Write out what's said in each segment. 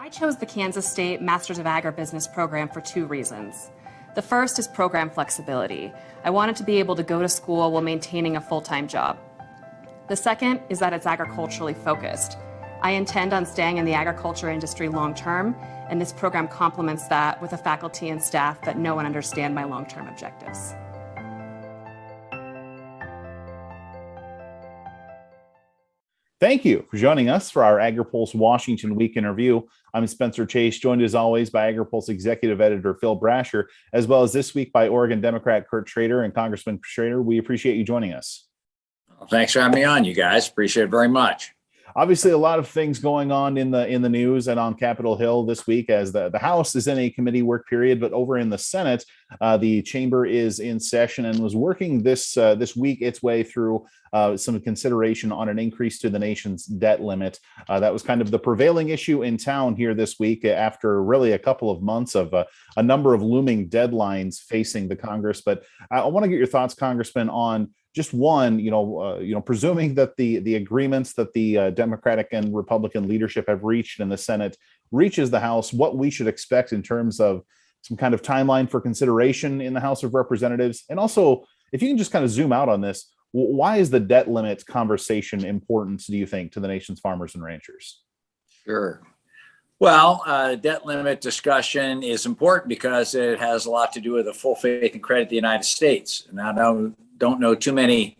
I chose the Kansas State Masters of Agribusiness program for two reasons. The first is program flexibility. I wanted to be able to go to school while maintaining a full-time job. The second is that it's agriculturally focused. I intend on staying in the agriculture industry long-term, and this program complements that with a faculty and staff that know and understand my long-term objectives. Thank you for joining us for our Agri-Pulse Washington Week in Review. I'm Spencer Chase, joined as always by Agri-Pulse Executive Editor Phil Brasher, as well as this week by Oregon Democrat Kurt Schrader. And Congressman Schrader, we appreciate you joining us. Well, thanks for having me on, you guys. Appreciate it very much. Obviously, a lot of things going on in the news and on Capitol Hill this week as the House is in a committee work period, but over in the Senate, the chamber is in session and was working this week its way through some consideration on an increase to the nation's debt limit. That was kind of the prevailing issue in town here this week after really a couple of months of a number of looming deadlines facing the Congress. But I want to get your thoughts, Congressman, on just one, presuming that the agreements that the Democratic and Republican leadership have reached in the Senate reaches the House, what we should expect in terms of some kind of timeline for consideration in the House of Representatives. And also, if you can just kind of zoom out on this, why is the debt limit conversation important, do you think, to the nation's farmers and ranchers? Sure. Well, debt limit discussion is important because it has a lot to do with the full faith and credit of the United States. And I don't know too many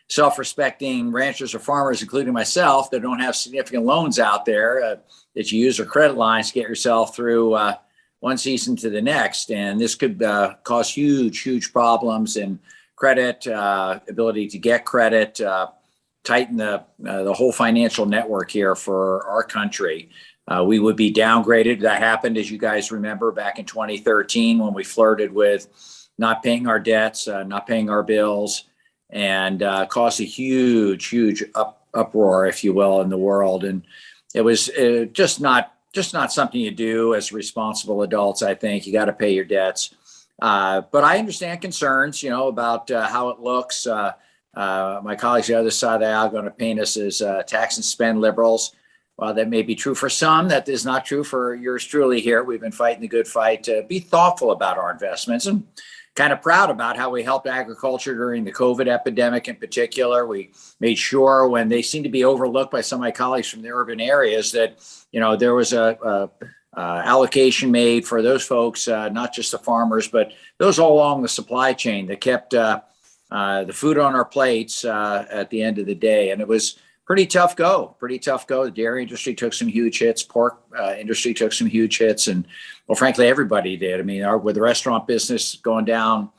self-respecting ranchers or farmers, including myself, that don't have significant loans out there that you use or credit lines to get yourself through one season to the next. And this could cause huge problems in credit, ability to get credit, tighten the whole financial network here for our country. We would be downgraded. That happened, as you guys remember, back in 2013 when we flirted with not paying our debts, not paying our bills, and caused a huge uproar, if you will, in the world. And it was just not something you do as responsible adults. I think you got to pay your debts. But I understand concerns, about how it looks. My colleagues on the other side of the aisle are going to paint us as tax and spend liberals. While that may be true for some, that is not true for yours truly here. We've been fighting the good fight to be thoughtful about our investments and kind of proud about how we helped agriculture during the COVID epidemic in particular. We made sure when they seemed to be overlooked by some of my colleagues from the urban areas that, there was a allocation made for those folks, not just the farmers, but those all along the supply chain that kept the food on our plates at the end of the day. And it was pretty tough go. The dairy industry took some huge hits. Pork industry took some huge hits. And, well, frankly, everybody did. I mean, with the restaurant business going down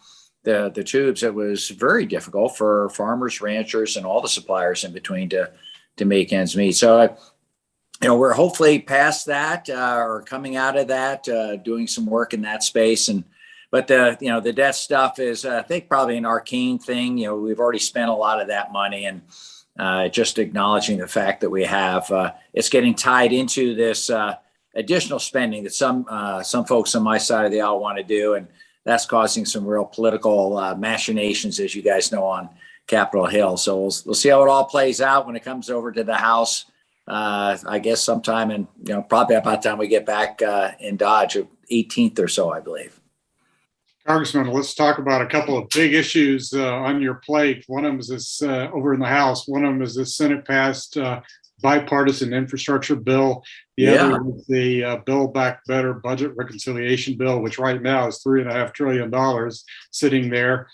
the tubes, it was very difficult for farmers, ranchers, and all the suppliers in between to make ends meet. So, we're hopefully past that or coming out of that, doing some work in that space. But the debt stuff is, I think, probably an arcane thing. We've already spent a lot of that money, and just acknowledging the fact that we have, it's getting tied into this additional spending that some folks on my side of the aisle want to do. And that's causing some real political machinations, as you guys know, on Capitol Hill. So we'll see how it all plays out when it comes over to the House, I guess sometime in, probably about the time we get back in Dodge, 18th or so, I believe. Congressman, let's talk about a couple of big issues on your plate. One of them is this over in the House. One of them is the Senate passed bipartisan infrastructure bill. The other is the Build Back Better budget reconciliation bill, which right now is $3.5 trillion sitting there.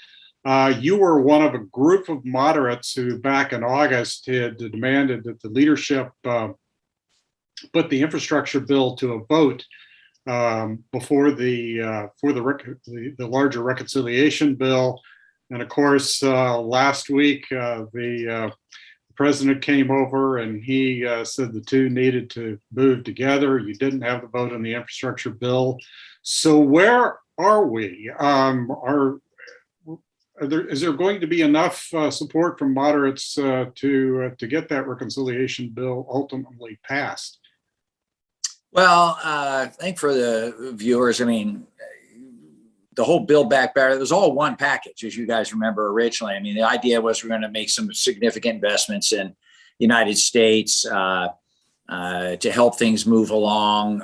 You were one of a group of moderates who back in August had demanded that the leadership put the infrastructure bill to a vote before the larger reconciliation bill. And of course, last week, the president came over and he said the two needed to move together. You didn't have the vote on the infrastructure bill. So where are we? Is there going to be enough support from moderates to get that reconciliation bill ultimately passed? Well, I think for the viewers, the whole Build Back Better, it was all one package, as you guys remember originally. The idea was we're going to make some significant investments in the United States, to help things move along.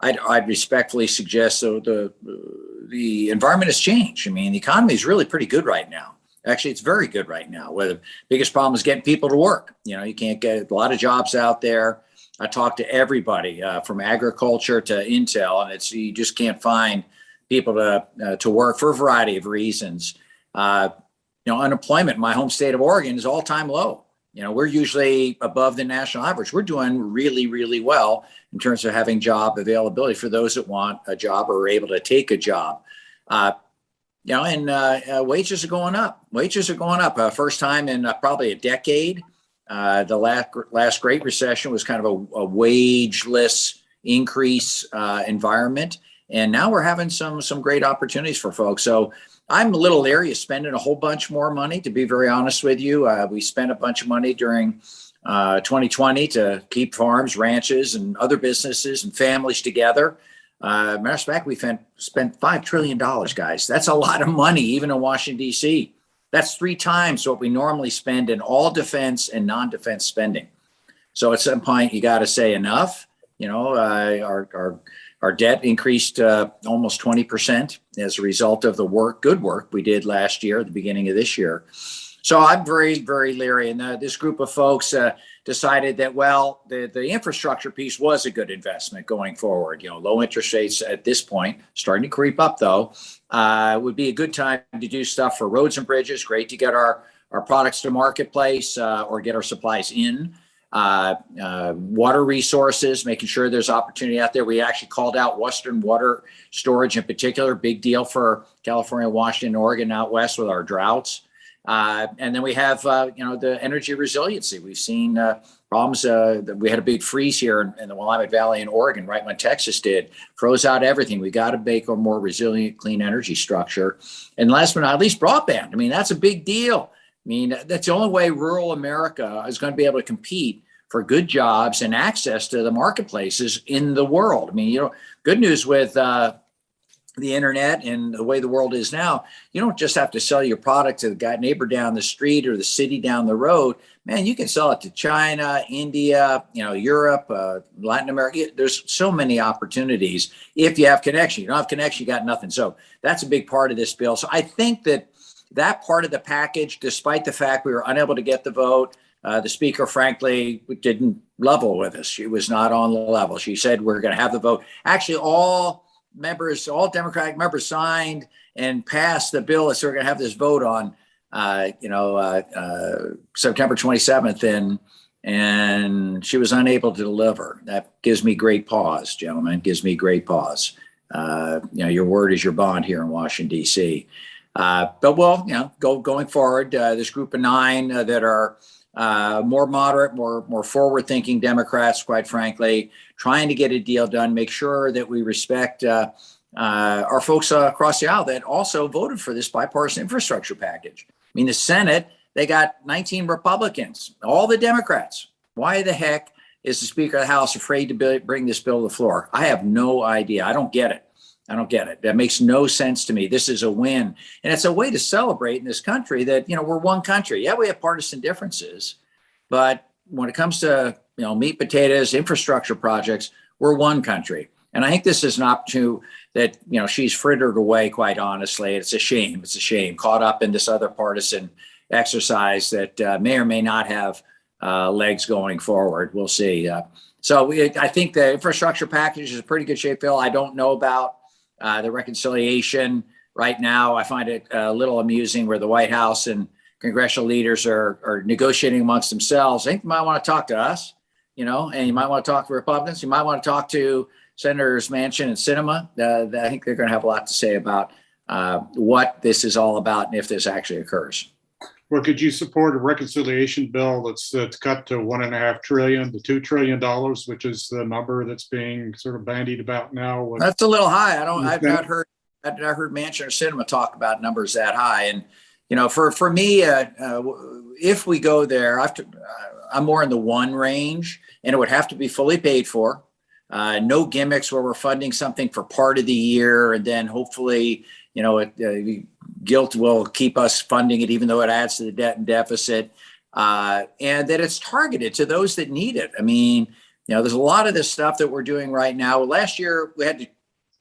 I'd respectfully suggest the environment has changed. I mean, the economy is really pretty good right now. Actually, it's very good right now. Where the biggest problem is getting people to work. You can't get a lot of jobs out there. I talk to everybody from agriculture to Intel, and you just can't find people to work for a variety of reasons. Unemployment in my home state of Oregon is all-time low. We're usually above the national average. We're doing really, really well in terms of having job availability for those that want a job or are able to take a job. Wages are going up. Wages are going up. First time in probably a decade. The last Great Recession was kind of a wageless increase environment. And now we're having some great opportunities for folks. So I'm a little leery of spending a whole bunch more money, to be very honest with you. We spent a bunch of money during 2020 to keep farms, ranches, and other businesses and families together. Matter of fact, we spent $5 trillion, guys. That's a lot of money, even in Washington, D.C. That's 3 times what we normally spend in all defense and non-defense spending. So at some point, you got to say enough. Our debt increased almost 20% as a result of the good work we did last year, at the beginning of this year. So I'm very, very leery. And this group of folks decided that, the infrastructure piece was a good investment going forward. Low interest rates at this point, starting to creep up, though, would be a good time to do stuff for roads and bridges. Great to get our products to marketplace or get our supplies in. Water resources, making sure there's opportunity out there. We actually called out Western water storage in particular, big deal for California, Washington, Oregon, out west with our droughts. And then we have, the energy resiliency. We've seen problems. We had a big freeze here in the Willamette Valley in Oregon, right when Texas did, froze out everything. We got to make a more resilient, clean energy structure. And last but not least, broadband. I mean, that's a big deal. I mean, that's the only way rural America is going to be able to compete for good jobs and access to the marketplaces in the world. I mean, good news with the internet and the way the world is now, you don't just have to sell your product to the neighbor down the street or the city down the road. Man, you can sell it to China, India, Europe, Latin America. There's so many opportunities if you have connection. You don't have connection, you got nothing. So that's a big part of this bill. So I think that part of the package, despite the fact we were unable to get the vote, the speaker, frankly, didn't level with us. She was not on the level. She said, we're going to have the vote. Actually, all Democratic members signed and passed the bill. So we're going to have this vote on, September 27th. And she was unable to deliver. That gives me great pause, gentlemen, gives me great pause. Your word is your bond here in Washington, D.C. But going forward, this group of 9 that are more moderate, more forward-thinking Democrats, quite frankly, trying to get a deal done, make sure that we respect our folks across the aisle that also voted for this bipartisan infrastructure package. I mean, the Senate, they got 19 Republicans, all the Democrats. Why the heck is the Speaker of the House afraid to bring this bill to the floor? I have no idea. I don't get it. That makes no sense to me. This is a win. And it's a way to celebrate in this country that, we're one country. Yeah, we have partisan differences. But when it comes to, meat, potatoes, infrastructure projects, we're one country. And I think this is an opportunity that, she's frittered away, quite honestly. It's a shame. Caught up in this other partisan exercise that may or may not have legs going forward. We'll see. I think the infrastructure package is a pretty good shape, Bill. I don't know about the reconciliation right now. I find it a little amusing where the White House and congressional leaders are negotiating amongst themselves. I think you might want to talk to us, and you might want to talk to Republicans. You might want to talk to Senators Manchin and Sinema. I think they're going to have a lot to say about what this is all about and if this actually occurs. Well, could you support a reconciliation bill that's cut to $1.5 trillion to $2 trillion, which is the number that's being sort of bandied about now? That's a little high. I've not heard Manchin or Sinema talk about numbers that high. And for me, if we go there, I'm more in the 1 range, and it would have to be fully paid for. No gimmicks where we're funding something for part of the year and then hopefully, guilt will keep us funding it, even though it adds to the debt and deficit, and that it's targeted to those that need it. I mean, There's a lot of this stuff that we're doing right now. Last year, we had to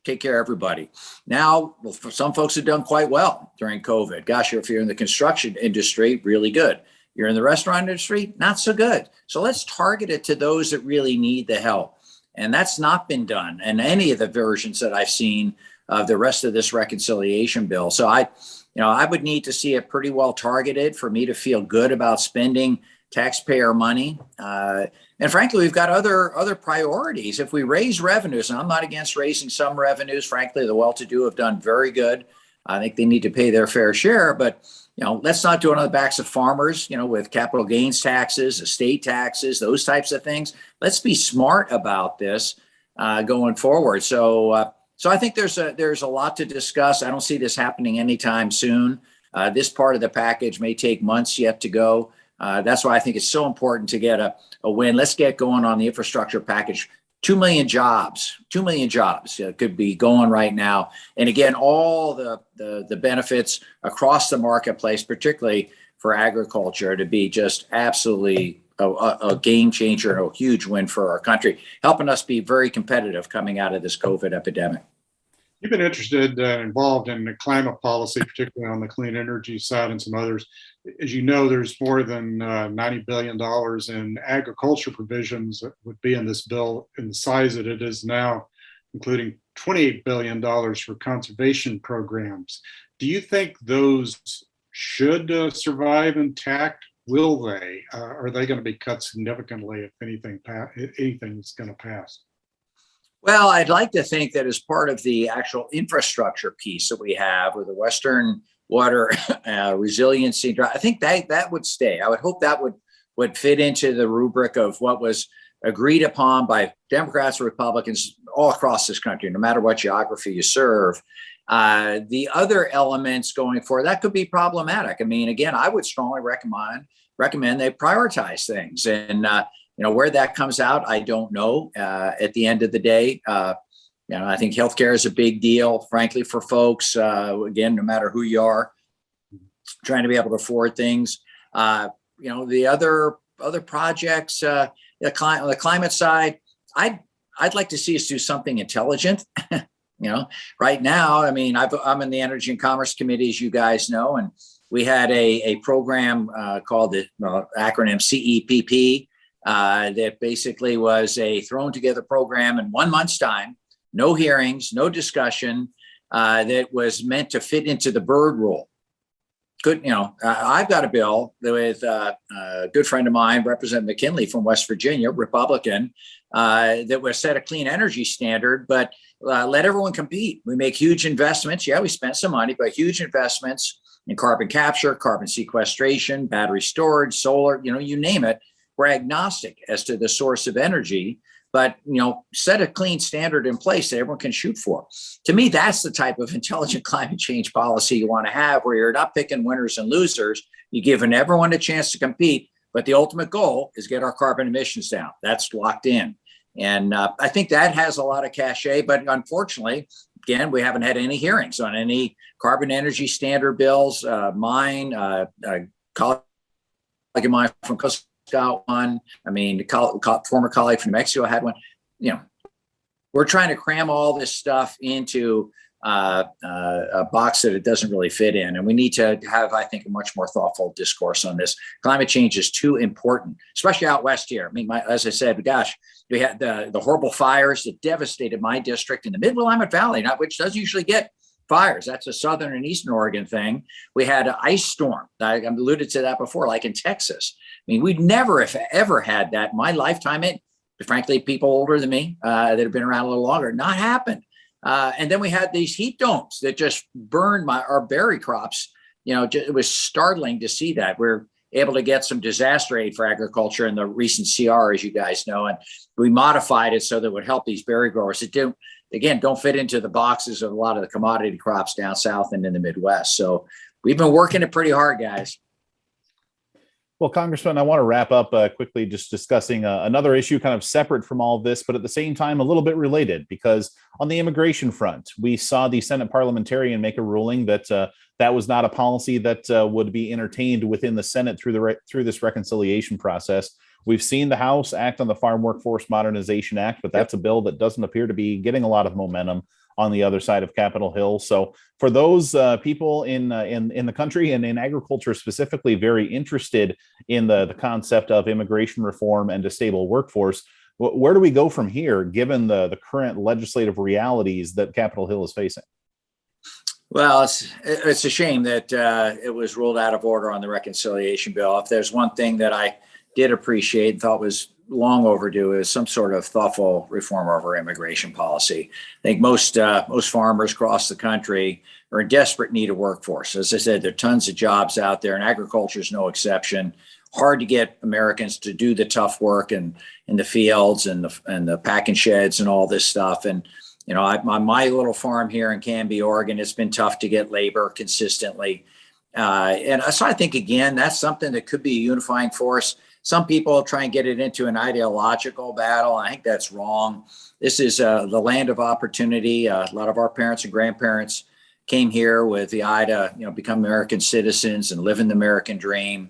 take care of everybody. Now, well, for some folks have done quite well during COVID. Gosh, if you're in the construction industry, really good. You're in the restaurant industry, not so good. So let's target it to those that really need the help. And that's not been done in any of the versions that I've seen of the rest of this reconciliation bill. So I would need to see it pretty well targeted for me to feel good about spending taxpayer money. And frankly, we've got other priorities. If we raise revenues, and I'm not against raising some revenues, frankly, the well-to-do have done very good. I think they need to pay their fair share, but let's not do it on the backs of farmers, with capital gains taxes, estate taxes, those types of things. Let's be smart about this going forward. So I think there's a lot to discuss. I don't see this happening anytime soon. This part of the package may take months yet to go. That's why I think it's so important to get a win. Let's get going on the infrastructure package. 2 million jobs could be going right now. And again, all the benefits across the marketplace, particularly for agriculture, to be just absolutely a game changer and a huge win for our country, helping us be very competitive coming out of this COVID epidemic. You've been interested and involved in the climate policy, particularly on the clean energy side and some others. As you know, there's more than $90 billion in agriculture provisions that would be in this bill in the size that it is now, including $28 billion for conservation programs. Do you think those should survive intact? Will they? Are they going to be cut significantly if anything's going to pass? Well, I'd like to think that as part of the actual infrastructure piece that we have with the Western Water Resiliency, I think that would stay. I would hope that would fit into the rubric of what was agreed upon by Democrats and Republicans all across this country, no matter what geography you serve. The other elements going forward, that could be problematic. I mean, again, I would strongly recommend they prioritize things. And where that comes out, I don't know. At the end of the day, I think healthcare is a big deal, frankly, for folks. Again, no matter who you are, trying to be able to afford things. The other projects, the climate side, I'd like to see us do something intelligent. Right now, I mean, I'm in the Energy and Commerce Committee, as you guys know, and we had a program called the acronym CEPP. That basically was a thrown together program in 1 month's time, no hearings, no discussion, that was meant to fit into the Byrd rule. I've got a bill with a good friend of mine, Representative McKinley from West Virginia, Republican, that was set a clean energy standard, but let everyone compete. We make huge investments. Yeah, we spent some money, but huge investments in carbon capture, carbon sequestration, battery storage, solar, you name it. We're agnostic as to the source of energy, but set a clean standard in place that everyone can shoot for. To me, that's the type of intelligent climate change policy you want to have, where you're not picking winners and losers. You're giving everyone a chance to compete, but the ultimate goal is get our carbon emissions down. That's locked in. And I think that has a lot of cachet, but unfortunately, again, we haven't had any hearings on any carbon energy standard bills. Mine, a colleague of mine from Costa got one. I mean, former colleague from New Mexico had one. We're trying to cram all this stuff into a box that it doesn't really fit in. And we need to have, I think, a much more thoughtful discourse on this. Climate change is too important, especially out west here. I mean, as I said, gosh, we had the horrible fires that devastated my district in the Mid-Willamette Valley, which does usually get fires. That's a Southern and Eastern Oregon thing. We had an ice storm. I alluded to that before, like in Texas. I mean, we'd never, if ever, had that in my lifetime. Frankly, people older than me that have been around a little longer, not happened. And then we had these heat domes that just burned our berry crops. It was startling to see that. We're able to get some disaster aid for agriculture in the recent CR, as you guys know, and we modified it so that it would help these berry growers that don't fit into the boxes of a lot of the commodity crops down south and in the Midwest. So we've been working it pretty hard, guys. Well, Congressman, I want to wrap up quickly just discussing another issue kind of separate from all of this, but at the same time, a little bit related, because on the immigration front, we saw the Senate parliamentarian make a ruling that that was not a policy that would be entertained within the Senate through this reconciliation process. We've seen the House act on the Farm Workforce Modernization Act, but that's a bill that doesn't appear to be getting a lot of momentum on the other side of Capitol Hill. So for those people in the country and in agriculture specifically, very interested in the concept of immigration reform and a stable workforce, where do we go from here, given the current legislative realities that Capitol Hill is facing? Well, it's a shame that it was ruled out of order on the reconciliation bill. If there's one thing that I did appreciate and thought was long overdue, is some sort of thoughtful reform of our immigration policy. I think most farmers across the country are in desperate need of workforce. As I said, there are tons of jobs out there, and agriculture is no exception. Hard to get Americans to do the tough work in the fields and the packing sheds and all this stuff. And on my little farm here in Canby, Oregon, it's been tough to get labor consistently. And so I think, again, that's something that could be a unifying force. Some people try and get it into an ideological battle. I think that's wrong. This is the land of opportunity. A lot of our parents and grandparents came here with the eye to, become American citizens and live in the American dream.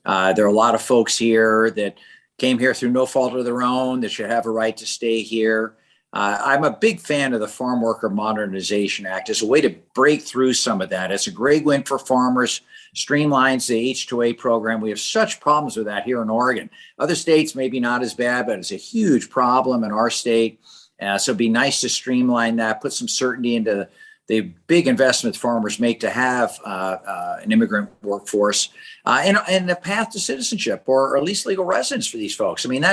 There are a lot of folks here that came here through no fault of their own, that should have a right to stay here. I'm a big fan of the Farm Worker Modernization Act as a way to break through some of that. It's a great win for farmers, streamlines the H-2A program. We have such problems with that here in Oregon. Other states, maybe not as bad, but it's a huge problem in our state. So it'd be nice to streamline that, put some certainty into the big investments farmers make to have an immigrant workforce and a path to citizenship or at least legal residence for these folks. I mean,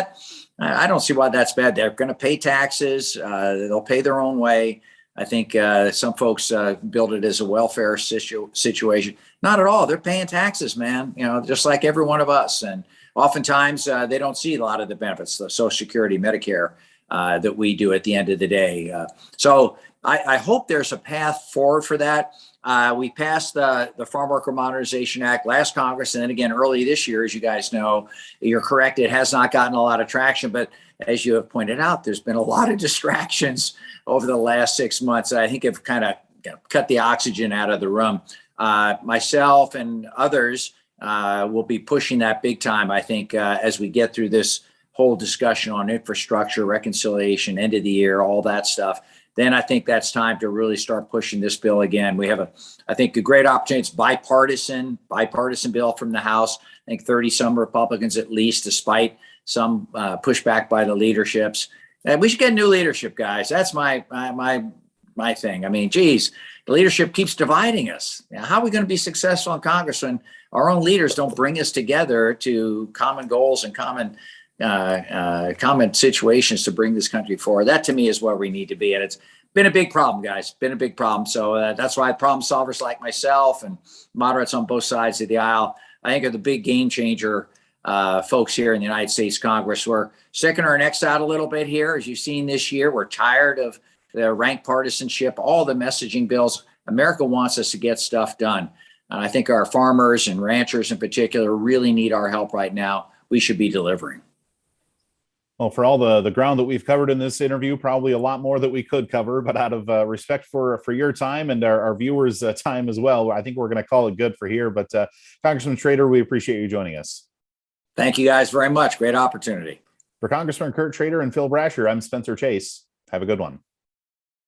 I don't see why that's bad. They're going to pay taxes. They'll pay their own way. I think some folks build it as a welfare situation. Not at all. They're paying taxes, man, just like every one of us. And oftentimes they don't see a lot of the benefits, the Social Security, Medicare, that we do at the end of the day. So I hope there's a path forward for that. We passed the Farm Worker Modernization Act last Congress, and then again early this year, as you guys know. You're correct, it has not gotten a lot of traction, but as you have pointed out, there's been a lot of distractions over the last 6 months that I think have kind of cut the oxygen out of the room. Myself and others will be pushing that big time, I think, as we get through this whole discussion on infrastructure, reconciliation, end of the year, all that stuff. Then I think that's time to really start pushing this bill again. We have I think a great opportunity. It's bipartisan bill from the House. I think 30 some Republicans at least, despite some pushback by the leaderships. And we should get new leadership, guys. That's my thing. I mean, geez, the leadership keeps dividing us. How are we going to be successful in Congress when our own leaders don't bring us together to common goals and common situations to bring this country forward? That to me is where we need to be. And it's been a big problem, guys, been a big problem. So that's why problem solvers like myself and moderates on both sides of the aisle, I think, are the big game changer folks here in the United States Congress. We're sticking our necks out a little bit here. As you've seen this year, we're tired of the rank partisanship, all the messaging bills. America wants us to get stuff done. And I think our farmers and ranchers in particular really need our help right now. We should be delivering. Well, for all the ground that we've covered in this interview, probably a lot more that we could cover, but out of respect for your time and our viewers' time as well, I think we're going to call it good for here. But Congressman Schrader, we appreciate you joining us. Thank you guys very much. Great opportunity. For Congressman Kurt Schrader and Phil Brasher, I'm Spencer Chase. Have a good one.